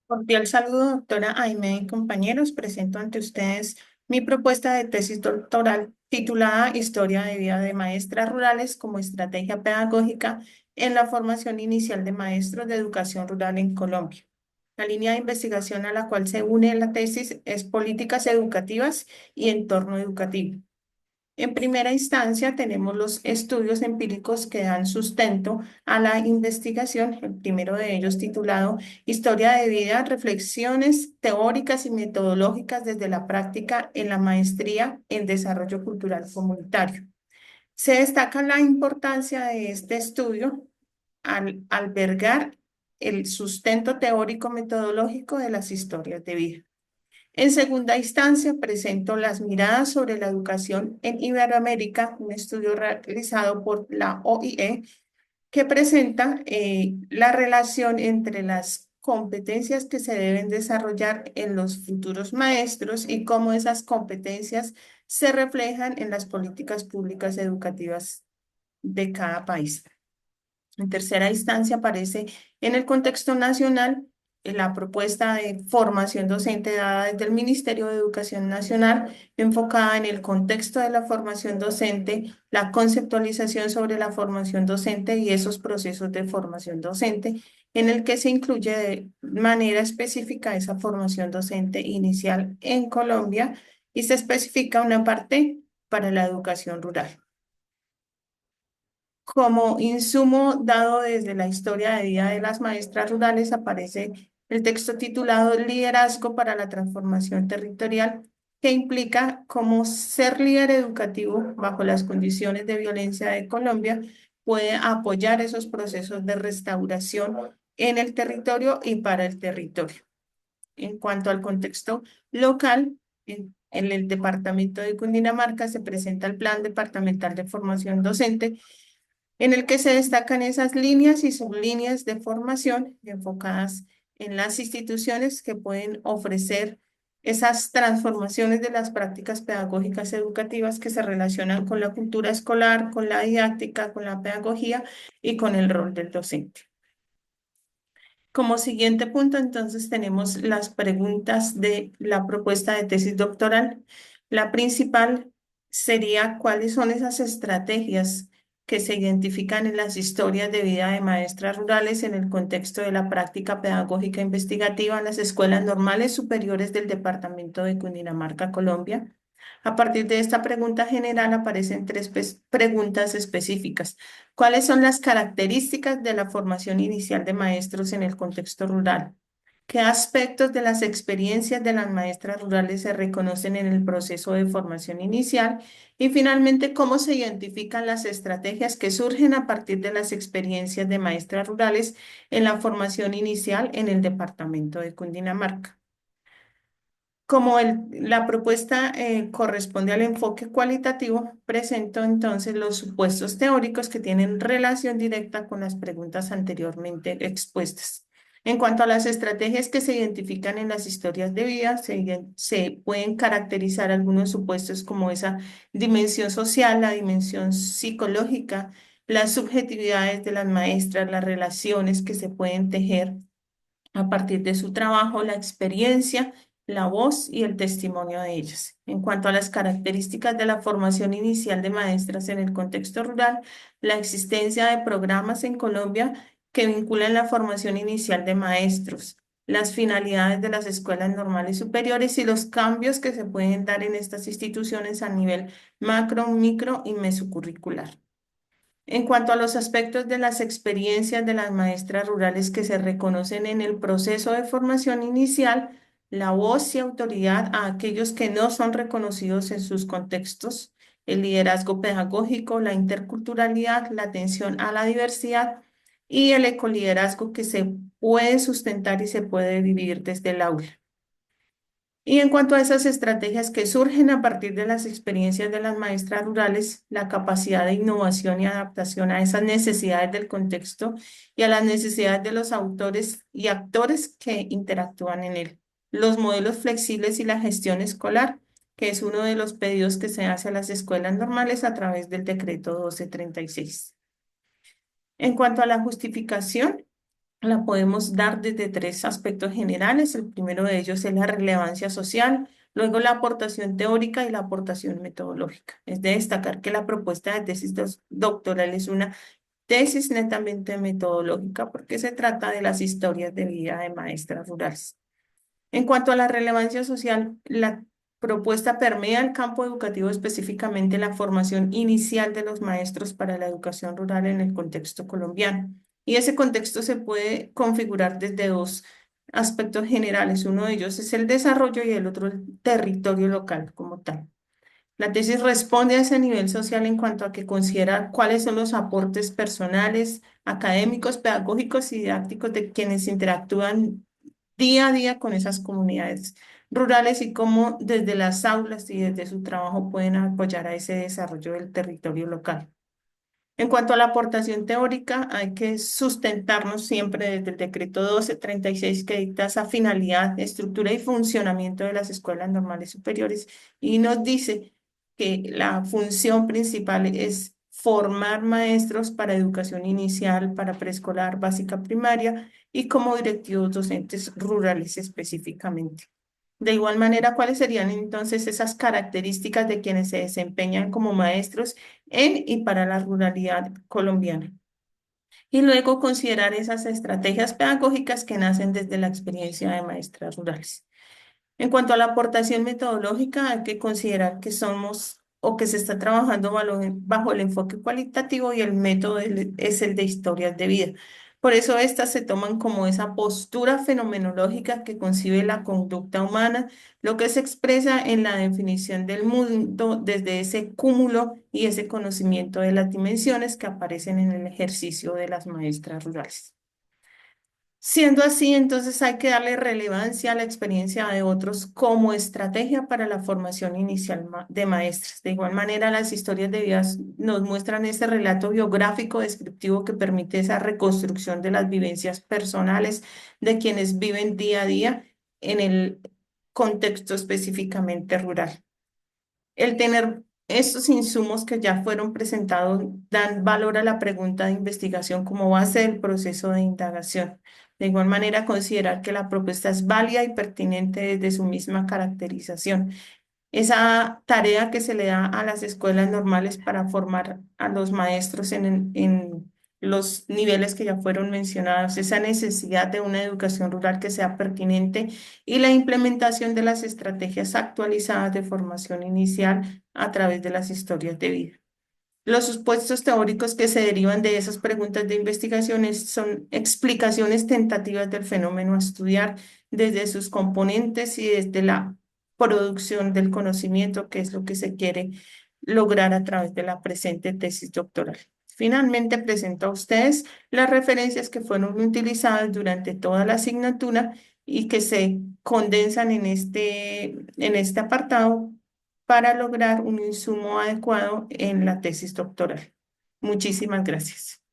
Cordial saludo, doctora Aime y compañeros. Presento ante ustedes mi propuesta de tesis doctoral titulada Historia de vida de maestras rurales como estrategia pedagógica en la formación inicial de maestros de educación rural en Colombia. La línea de investigación a la cual se une la tesis es políticas educativas y entorno educativo. En primera instancia, tenemos los estudios empíricos que dan sustento a la investigación, el primero de ellos titulado Historia de vida, reflexiones teóricas y metodológicas desde la práctica en la maestría en desarrollo cultural comunitario. Se destaca la importancia de este estudio al albergar el sustento teórico metodológico de las historias de vida. En segunda instancia, presento las miradas sobre la educación en Iberoamérica, un estudio realizado por la OIE que presenta la relación entre las competencias que se deben desarrollar en los futuros maestros y cómo esas competencias se reflejan en las políticas públicas educativas de cada país. En tercera instancia aparece en el contexto nacional la propuesta de formación docente dada desde el Ministerio de Educación Nacional, enfocada en el contexto de la formación docente, la conceptualización sobre la formación docente y esos procesos de formación docente, en el que se incluye de manera específica esa formación docente inicial en Colombia y se especifica una parte para la educación rural. Como insumo dado desde la historia de vida de las maestras rurales aparece el texto titulado Liderazgo para la Transformación Territorial, que implica cómo ser líder educativo bajo las condiciones de violencia de Colombia puede apoyar esos procesos de restauración en el territorio y para el territorio. En cuanto al contexto local, en el departamento de Cundinamarca se presenta el Plan Departamental de Formación Docente en el que se destacan esas líneas y sublíneas de formación enfocadas en las instituciones que pueden ofrecer esas transformaciones de las prácticas pedagógicas educativas que se relacionan con la cultura escolar, con la didáctica, con la pedagogía y con el rol del docente. Como siguiente punto, entonces tenemos las preguntas de la propuesta de tesis doctoral. La principal sería cuáles son esas estrategias que se identifican en las historias de vida de maestras rurales en el contexto de la práctica pedagógica investigativa en las escuelas normales superiores del departamento de Cundinamarca, Colombia. A partir de esta pregunta general aparecen tres preguntas específicas. ¿Cuáles son las características de la formación inicial de maestros en el contexto rural? ¿Qué aspectos de las experiencias de las maestras rurales se reconocen en el proceso de formación inicial? Y finalmente, ¿cómo se identifican las estrategias que surgen a partir de las experiencias de maestras rurales en la formación inicial en el departamento de Cundinamarca? Como la propuesta corresponde al enfoque cualitativo, presento entonces los supuestos teóricos que tienen relación directa con las preguntas anteriormente expuestas. En cuanto a las estrategias que se identifican en las historias de vida, se pueden caracterizar algunos supuestos como esa dimensión social, la dimensión psicológica, las subjetividades de las maestras, las relaciones que se pueden tejer a partir de su trabajo, la experiencia, la voz y el testimonio de ellas. En cuanto a las características de la formación inicial de maestras en el contexto rural, la existencia de programas en Colombia que vinculan la formación inicial de maestros, las finalidades de las escuelas normales superiores y los cambios que se pueden dar en estas instituciones a nivel macro, micro y mesocurricular. En cuanto a los aspectos de las experiencias de las maestras rurales que se reconocen en el proceso de formación inicial, la voz y autoridad a aquellos que no son reconocidos en sus contextos, el liderazgo pedagógico, la interculturalidad, la atención a la diversidad y el ecoliderazgo que se puede sustentar y se puede vivir desde el aula. Y en cuanto a esas estrategias que surgen a partir de las experiencias de las maestras rurales, la capacidad de innovación y adaptación a esas necesidades del contexto y a las necesidades de los autores y actores que interactúan en él. Los modelos flexibles y la gestión escolar, que es uno de los pedidos que se hace a las escuelas normales a través del decreto 1236. En cuanto a la justificación, la podemos dar desde tres aspectos generales. El primero de ellos es la relevancia social, luego la aportación teórica y la aportación metodológica. Es de destacar que la propuesta de tesis doctoral es una tesis netamente metodológica porque se trata de las historias de vida de maestras rurales. En cuanto a la relevancia social, la propuesta permea el campo educativo, específicamente la formación inicial de los maestros para la educación rural en el contexto colombiano. Y ese contexto se puede configurar desde dos aspectos generales. Uno de ellos es el desarrollo y el otro el territorio local como tal. La tesis responde a ese nivel social en cuanto a que considera cuáles son los aportes personales, académicos, pedagógicos y didácticos de quienes interactúan día a día con esas comunidades rurales y cómo desde las aulas y desde su trabajo pueden apoyar a ese desarrollo del territorio local. En cuanto a la aportación teórica, hay que sustentarnos siempre desde el decreto 1236 que dicta esa finalidad, estructura y funcionamiento de las escuelas normales superiores y nos dice que la función principal es formar maestros para educación inicial, para preescolar, básica, primaria y como directivos docentes rurales específicamente. De igual manera, ¿cuáles serían entonces esas características de quienes se desempeñan como maestros en y para la ruralidad colombiana? Y luego considerar esas estrategias pedagógicas que nacen desde la experiencia de maestras rurales. En cuanto a la aportación metodológica, hay que considerar que somos o que se está trabajando bajo el enfoque cualitativo y el método es el de historias de vida. Por eso estas se toman como esa postura fenomenológica que concibe la conducta humana, lo que se expresa en la definición del mundo desde ese cúmulo y ese conocimiento de las dimensiones que aparecen en el ejercicio de las maestras rurales. Siendo así, entonces hay que darle relevancia a la experiencia de otros como estrategia para la formación inicial de maestras. De igual manera, las historias de vidas nos muestran ese relato biográfico descriptivo que permite esa reconstrucción de las vivencias personales de quienes viven día a día en el contexto específicamente rural. El tener estos insumos que ya fueron presentados dan valor a la pregunta de investigación como base del proceso de indagación. De igual manera, considerar que la propuesta es válida y pertinente desde su misma caracterización. Esa tarea que se le da a las escuelas normales para formar a los maestros en los niveles que ya fueron mencionados, esa necesidad de una educación rural que sea pertinente y la implementación de las estrategias actualizadas de formación inicial a través de las historias de vida. Los supuestos teóricos que se derivan de esas preguntas de investigaciones son explicaciones tentativas del fenómeno a estudiar desde sus componentes y desde la producción del conocimiento, que es lo que se quiere lograr a través de la presente tesis doctoral. Finalmente, presento a ustedes las referencias que fueron utilizadas durante toda la asignatura y que se condensan en este apartado para lograr un insumo adecuado en la tesis doctoral. Muchísimas gracias.